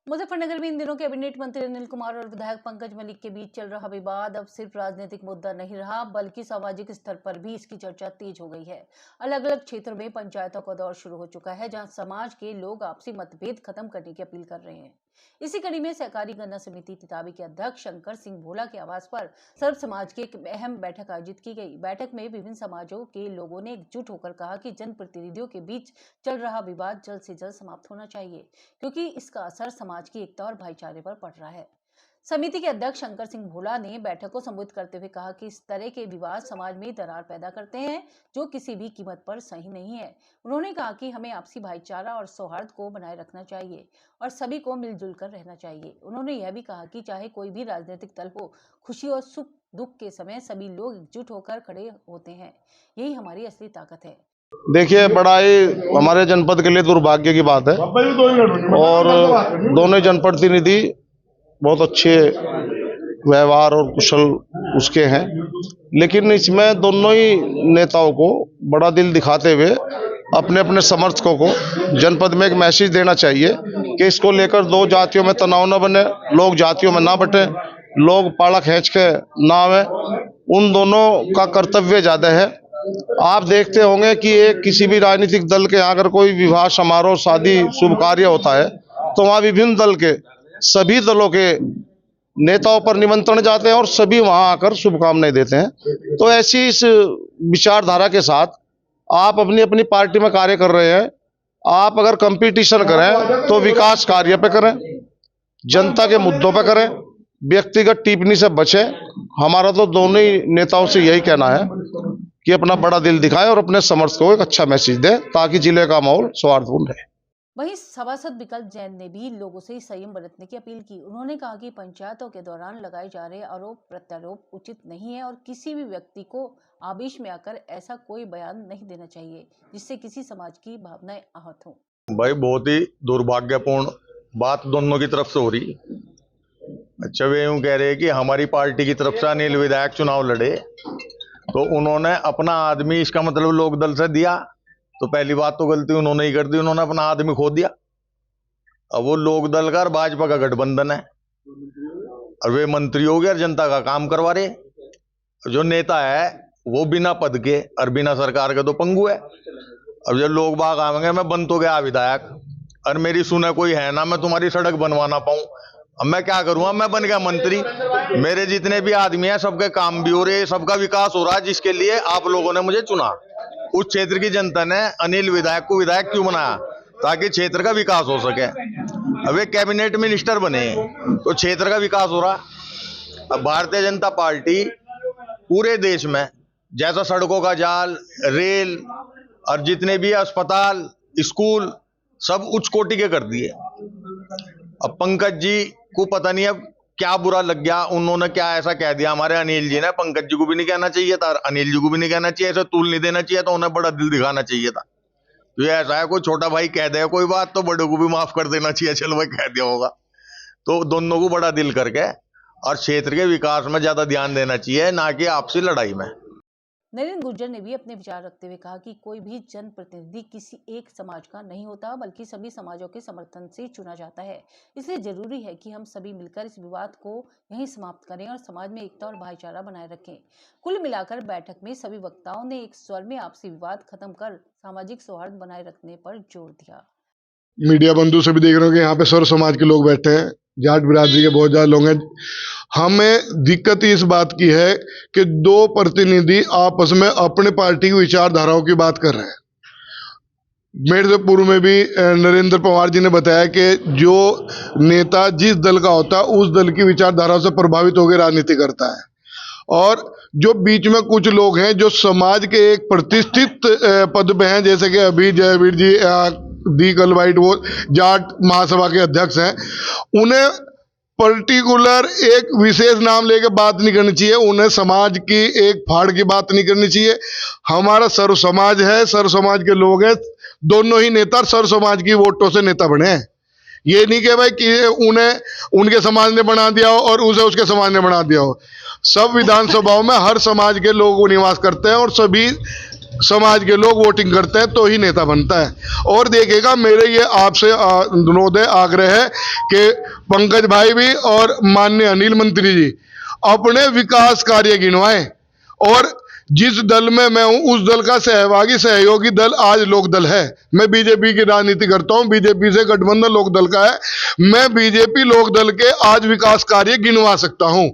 मुजफ्फरनगर में इन दिनों कैबिनेट मंत्री अनिल कुमार और विधायक पंकज मलिक के बीच चल रहा विवाद अब सिर्फ राजनीतिक मुद्दा नहीं रहा, बल्कि सामाजिक स्तर पर भी इसकी चर्चा तेज हो गई है। अलग अलग क्षेत्रों में पंचायतों का दौर शुरू हो चुका है, जहां समाज के लोग आपसी मतभेद खत्म करने की अपील कर रहे हैं। इसी कड़ी में सहकारी गन्ना समिति तितावी के अध्यक्ष शंकर सिंह भोला के आवास पर सर्व समाज की एक अहम बैठक आयोजित की गई। बैठक में विभिन्न समाजों के लोगों ने एकजुट होकर कहा कि जनप्रतिनिधियों के बीच चल रहा विवाद जल्द से जल्द समाप्त होना चाहिए, क्योंकि इसका असर समाज की एकता और भाईचारे पर पड़ रहा है। समिति के अध्यक्ष शंकर सिंह भोला ने बैठक को संबोधित करते हुए कहा कि इस तरह के विवाद समाज में दरार पैदा करते हैं, जो किसी भी कीमत पर सही नहीं है। उन्होंने कहा कि हमें आपसी भाईचारा और सौहार्द को बनाए रखना चाहिए और सभी को मिलजुल कर रहना चाहिए। उन्होंने यह भी कहा कि चाहे कोई भी राजनीतिक दल हो, खुशी और सुख दुख के समय सभी लोग एकजुट होकर खड़े होते हैं। यही हमारी असली ताकत है। देखिए, बड़ा ही हमारे जनपद के लिए दुर्भाग्य की बात है और दोनों जनप्रतिनिधि बहुत अच्छे व्यवहार और कुशल उसके हैं, लेकिन इसमें दोनों ही नेताओं को बड़ा दिल दिखाते हुए अपने अपने समर्थकों को जनपद में एक मैसेज देना चाहिए कि इसको लेकर दो जातियों में तनाव न बने, लोग जातियों में ना बटे, लोग पाला खींच के ना आवे। उन दोनों का कर्तव्य ज्यादा है। आप देखते होंगे कि एक किसी भी राजनीतिक दल के यहाँ अगर कोई विवाह समारोह शादी शुभ कार्य होता है तो वहाँ विभिन्न दल के सभी दलों के नेताओं पर निमंत्रण जाते हैं और सभी वहां आकर शुभकामनाएं देते हैं। तो ऐसी इस विचारधारा के साथ आप अपनी अपनी पार्टी में कार्य कर रहे हैं, आप अगर कंपटीशन करें तो विकास कार्य पे करें, जनता के मुद्दों पे करें, व्यक्तिगत टिप्पणी से बचें। हमारा तो दोनों ही नेताओं से यही कहना है कि अपना बड़ा दिल दिखाएं और अपने समर्थकों को एक अच्छा मैसेज दें ताकि जिले का माहौल सौहार्दपूर्ण रहे। वहीं सभासद विकल्प जैन ने भी लोगों से संयम बरतने की अपील की। उन्होंने कहा कि पंचायतों के दौरान लगाए जा रहे आरोप प्रत्यारोप उचित नहीं है और किसी भी व्यक्ति को आवेश में आकर ऐसा कोई बयान नहीं देना चाहिए जिससे किसी समाज की भावनाएं आहत हों। भाई, बहुत ही दुर्भाग्यपूर्ण बात दोनों की तरफ से हो रही। अच्छा, वे यूं कह रहे हैं कि हमारी पार्टी की तरफ से अनिल विधायक चुनाव लड़े तो उन्होंने अपना आदमी, इसका मतलब लोक दल से दिया, तो पहली बात तो गलती उन्होंने ही कर दी, उन्होंने अपना आदमी खो दिया। अब वो लोक दल का और भाजपा का गठबंधन है और वे मंत्री हो गए और जनता का काम करवा रहे। जो नेता है वो बिना पद के और बिना सरकार के तो पंगु है। अब जब लोग बाग आएंगे, मैं बन तो गया विधायक और मेरी सुने कोई है ना, मैं तुम्हारी सड़क बनवा ना पाऊं, अब मैं क्या करूंगा? मैं बन गया मंत्री, मेरे जितने भी आदमी हैं सबके काम भी हो रहे, सबका विकास हो रहा है, जिसके लिए आप लोगों ने मुझे चुना। उस क्षेत्र की जनता ने अनिल विधायक को विधायक क्यों बनाया? ताकि क्षेत्र का विकास हो सके। अब एक कैबिनेट मिनिस्टर बने तो क्षेत्र का विकास हो रहा। अब भारतीय जनता पार्टी पूरे देश में जैसा सड़कों का जाल, रेल और जितने भी अस्पताल, स्कूल सब उच्च कोटि के कर दिए। अब पंकज जी को पता नहीं अब क्या बुरा लग गया, उन्होंने क्या ऐसा कह दिया हमारे अनिल जी ने। पंकज जी को भी नहीं कहना चाहिए था, अनिल जी को भी नहीं कहना चाहिए, ऐसा तूल नहीं देना चाहिए था, उन्हें बड़ा दिल दिखाना चाहिए था। तो ऐसा है, कोई छोटा भाई कह दे कोई बात तो बड़े को भी माफ कर देना चाहिए, चलो भाई कह दिया होगा। तो दोनों को बड़ा दिल करके और क्षेत्र के विकास में ज्यादा ध्यान देना चाहिए, ना कि आपसी लड़ाई में। नरेंद्र गुर्जर ने भी अपने विचार रखते हुए कहा कि कोई भी जनप्रतिनिधि किसी एक समाज का नहीं होता, बल्कि सभी समाजों के समर्थन से चुना जाता है। इसलिए जरूरी है कि हम सभी मिलकर इस विवाद को यहीं समाप्त करें और समाज में एकता और भाईचारा बनाए रखें। कुल मिलाकर बैठक में सभी वक्ताओं ने एक स्वर में आपसी विवाद खत्म कर सामाजिक सौहार्द बनाए रखने पर जोर दिया। मीडिया बंधु से भी देख रहे हो कि यहाँ पे सर्व समाज के लोग बैठे हैं, जाट बिरादरी के बहुत ज्यादा लोग हैं। हमें दिक्कत इस बात की है कि दो प्रतिनिधि आपस में अपने पार्टी की विचारधाराओं की बात कर रहे हैं। मेरे से पूर्व में भी नरेंद्र पवार जी ने बताया कि जो नेता जिस दल का होता है उस दल की विचारधारा से प्रभावित होकर राजनीति करता है, और जो बीच में कुछ लोग हैं जो समाज के एक प्रतिष्ठित पद पे हैं, जैसे कि अभी जयवीर जी दी कल वाइट वो जाट महासभा के अध्यक्ष हैं, उन्हें पर्टिकुलर एक विशेष नाम लेके बात नहीं करनी चाहिए, उन्हें समाज की एक फाड़ की बात नहीं करनी चाहिए। हमारा सर्व समाज है, सर्व समाज के लोग हैं, दोनों ही नेता सर्व समाज की वोटों से नेता बने हैं। ये नहीं कि भाई कि उन्हें उनके समाज ने बना दिया हो और उसे उसके समाज ने बना दिया हो। सब विधानसभाओं में हर समाज के लोग निवास करते हैं और सभी समाज के लोग वोटिंग करते हैं तो ही नेता बनता है। और देखिएगा, मेरे ये आपसे अनुरोध है, आग्रह है कि पंकज भाई भी और माननीय अनिल मंत्री जी अपने विकास कार्य गिनवाएं। और जिस दल में मैं हूं उस दल का सहयोगी दल आज लोक दल है। मैं बीजेपी की राजनीति करता हूं, बीजेपी से गठबंधन लोक दल का है। मैं बीजेपी लोक दल के आज विकास कार्य गिनवा सकता हूं।